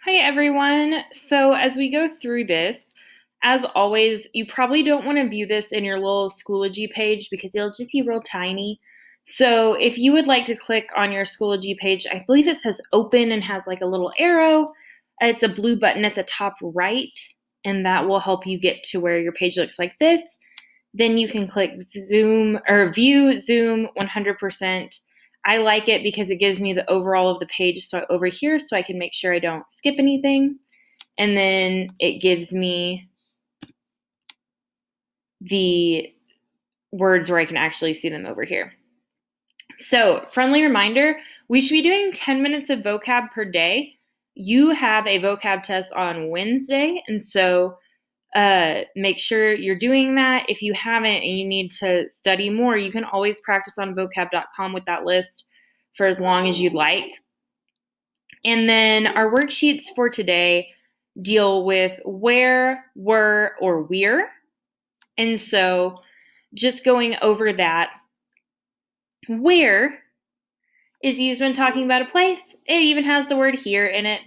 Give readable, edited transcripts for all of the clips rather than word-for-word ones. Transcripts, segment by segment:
Hi, everyone. So, as we go through this, as always, you probably don't want to view this in your little Schoology page because it'll just be real tiny. So, if you would like to click on your Schoology page, I believe it says open and has like a little arrow. It's a blue button at the top right, and that will help you get to where your page looks like this. Then you can click zoom or view zoom 100%. I like it because it gives me the overall of the page over here so I can make sure I don't skip anything. And then it gives me the words where I can actually see them over here. So, friendly reminder, we should be doing 10 minutes of vocab per day. You have a vocab test on Wednesday, and so make sure you're doing that. If you haven't and you need to study more, you can always practice on vocab.com with that list for as long as you'd like. And then our worksheets for today deal with where, were, or we're. And so just going over that, where is used when talking about a place. It even has the word here in it.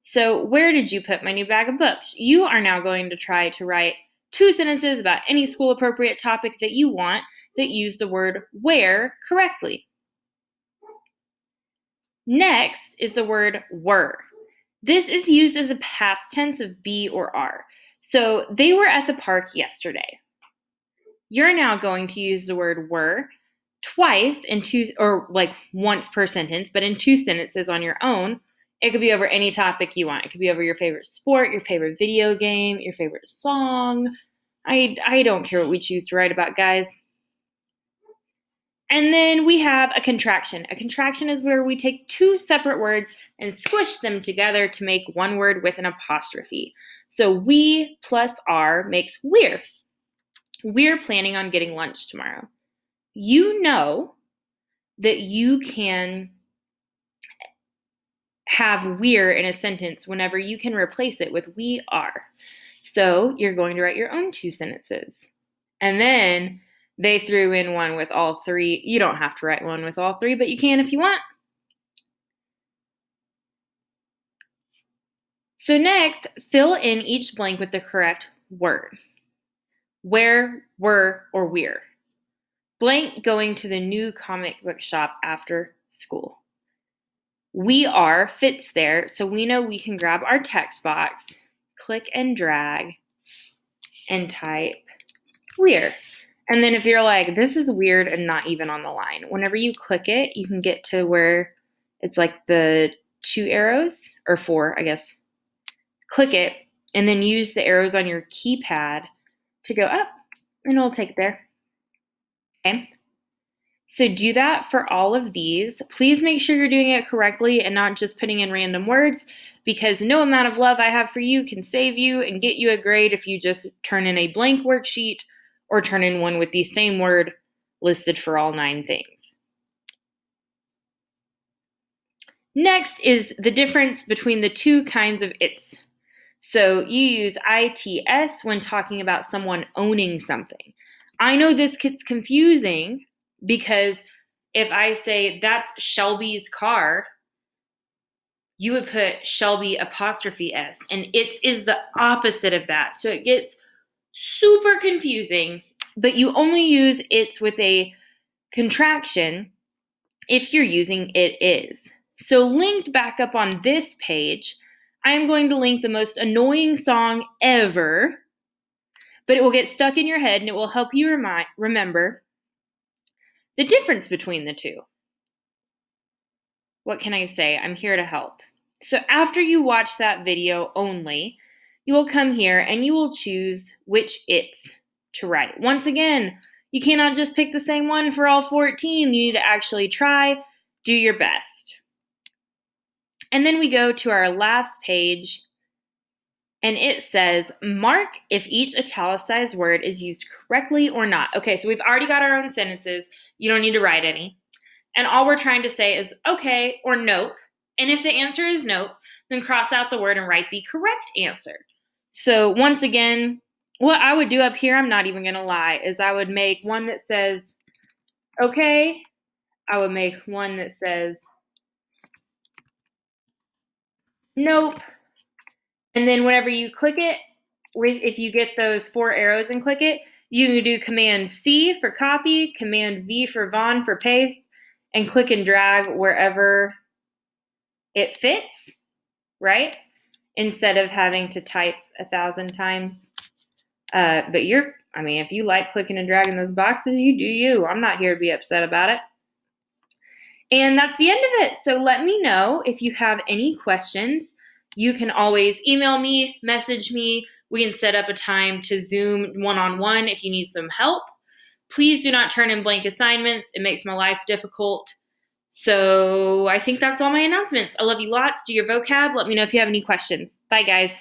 So, where did you put my new bag of books? You are now going to try to write 2 sentences about any school appropriate topic that you want that use the word where correctly. Next is the word were. This is used as a past tense of be or are. So, they were at the park yesterday. You're now going to use the word were twice in two, or like once per sentence, but in 2 sentences on your own. It could be over any topic you want. It could be over your favorite sport, your favorite video game, your favorite song. I don't care what we choose to write about, guys. And then we have a contraction. A contraction is where we take 2 separate words and squish them together to make one word with an apostrophe. So we plus are makes we're. We're planning on getting lunch tomorrow. You know that you can have we're in a sentence whenever you can replace it with we are. So you're going to write your own 2 sentences. And then they threw in one with all 3. You don't have to write one with all 3, but you can if you want. So next, fill in each blank with the correct word. Where, were, or we're. Blank going to the new comic book shop after school. We are fits there, so we know we can grab our text box, click and drag, and type we're. And then if you're like, this is weird and not even on the line, whenever you click it, you can get to where it's like the 2 arrows, or 4, I guess. Click it, and then use the arrows on your keypad to go up, and it'll take it there. Okay? So do that for all of these. Please make sure you're doing it correctly and not just putting in random words, because no amount of love I have for you can save you and get you a grade if you just turn in a blank worksheet or turn in one with the same word listed for all 9 things. Next is the difference between the 2 kinds of its. So you use ITS when talking about someone owning something. I know this gets confusing because if I say that's Shelby's car, you would put Shelby apostrophe S, and its is the opposite of that. So it gets super confusing, but you only use its with a contraction if you're using it is. So linked back up on this page, I'm going to link the most annoying song ever, but it will get stuck in your head and it will help you remember the difference between the 2. What can I say? I'm here to help. So after you watch that video only, you will come here and you will choose which its to write. Once again, you cannot just pick the same one for all 14. You need to actually try, do your best. And then we go to our last page, and it says, mark if each italicized word is used correctly or not. Okay, so we've already got our own sentences. You don't need to write any. And all we're trying to say is okay or nope. And if the answer is nope, then cross out the word and write the correct answer. So once again, what I would do up here, I'm not even going to lie, is I would make one that says okay. I would make one that says Nope. And then whenever you click it, if you get those 4 arrows and click it, you can do Command C for copy, Command V for Vaughn for paste, and click and drag wherever it fits, right? Instead of having to type 1,000 times. But if you like clicking and dragging those boxes, you do you. I'm not here to be upset about it. And that's the end of it. So let me know if you have any questions. You can always email me, message me. We can set up a time to Zoom one-on-one if you need some help. Please do not turn in blank assignments. It makes my life difficult. So I think that's all my announcements. I love you lots. Do your vocab. Let me know if you have any questions. Bye, guys.